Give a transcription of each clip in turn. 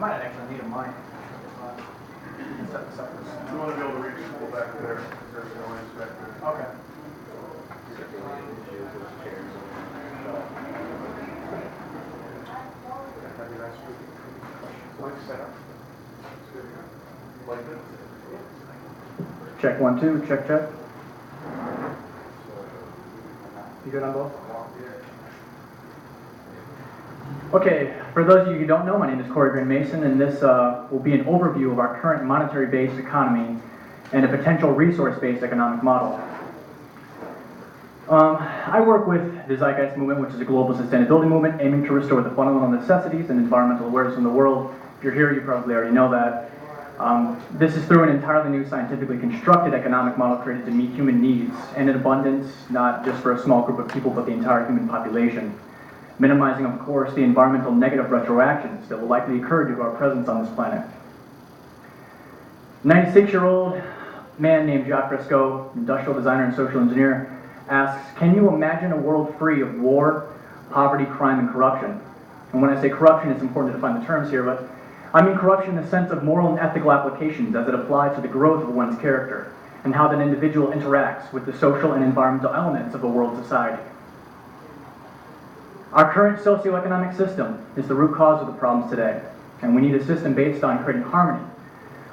might actually need a mic. Set this up. You want to be able to reach people back there, there's no inspector. Okay. Have you nice mic set up? Like this? Check 1, 2, check, check. You good on both? Okay, for those of you who don't know, my name is Grandmaison, and this will be an overview of our current monetary-based economy and a potential resource-based economic model. I work with the Zeitgeist Movement, which is a global sustainability movement aiming to restore the fundamental necessities and environmental awareness in the world. If you're here, you probably already know that. This is through an entirely new scientifically constructed economic model created to meet human needs and in abundance, not just for a small group of people, but the entire human population. Minimizing, of course, the environmental negative retroactions that will likely occur due to our presence on this planet. 96-year-old man named Jacques Fresco, industrial designer and social engineer, asks, can you imagine a world free of war, poverty, crime, and corruption? And when I say corruption, it's important to define the terms here, but I mean corruption in the sense of moral and ethical applications as it applies to the growth of one's character and how that individual interacts with the social and environmental elements of a world society. Our current socioeconomic system is the root cause of the problems today, and we need a system based on creating harmony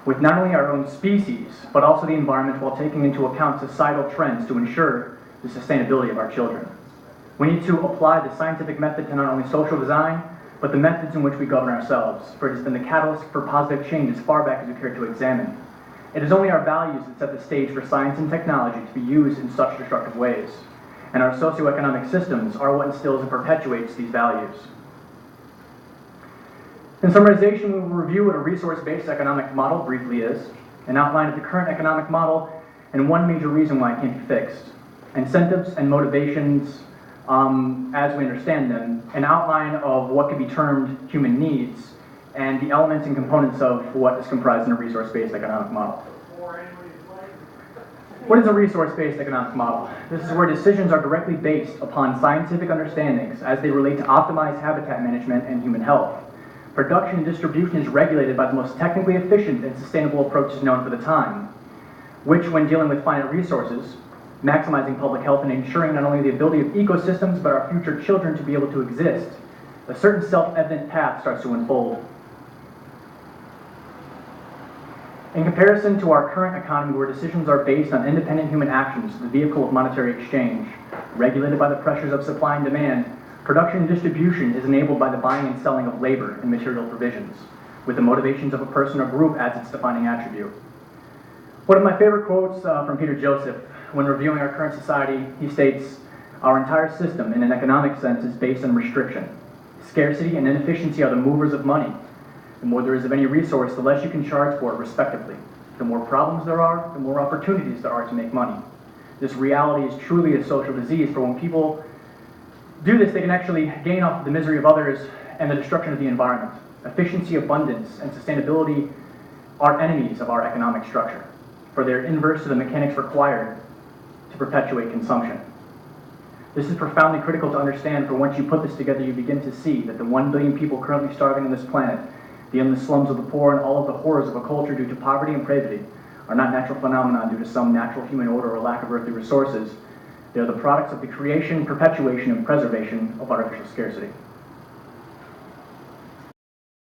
with not only our own species, but also the environment while taking into account societal trends to ensure the sustainability of our children. We need to apply the scientific method to not only social design, but the methods in which we govern ourselves, for it has been the catalyst for positive change as far back as we care to examine. It is only our values that set the stage for science and technology to be used in such destructive ways, and our socioeconomic systems are what instills and perpetuates these values. In summarization, we will review what a resource-based economic model briefly is, an outline of the current economic model, and one major reason why it can't be fixed, incentives and motivations as we understand them, an outline of what could be termed human needs, and the elements and components of what is comprised in a resource-based economic model. What is a resource-based economic model? This is where decisions are directly based upon scientific understandings as they relate to optimized habitat management and human health. Production and distribution is regulated by the most technically efficient and sustainable approaches known for the time, which, when dealing with finite resources, maximizing public health and ensuring not only the ability of ecosystems but our future children to be able to exist, a certain self-evident path starts to unfold. In comparison to our current economy where decisions are based on independent human actions, the vehicle of monetary exchange, regulated by the pressures of supply and demand, production and distribution is enabled by the buying and selling of labor and material provisions, with the motivations of a person or group as its defining attribute. One of my favorite quotes from Peter Joseph, when reviewing our current society, he states, our entire system, in an economic sense, is based on restriction. Scarcity and inefficiency are the movers of money. The more there is of any resource, the less you can charge for it, respectively. The more problems there are, the more opportunities there are to make money. This reality is truly a social disease, for when people do this, they can actually gain off the misery of others and the destruction of the environment. Efficiency, abundance, and sustainability are enemies of our economic structure, for they're inverse to the mechanics required to perpetuate consumption. This is profoundly critical to understand, for once you put this together, you begin to see that the 1 billion people currently starving on this planet, the endless slums of the poor, and all of the horrors of a culture due to poverty and privity are not natural phenomena due to some natural human order or lack of earthly resources. They are the products of the creation, perpetuation, and preservation of artificial scarcity.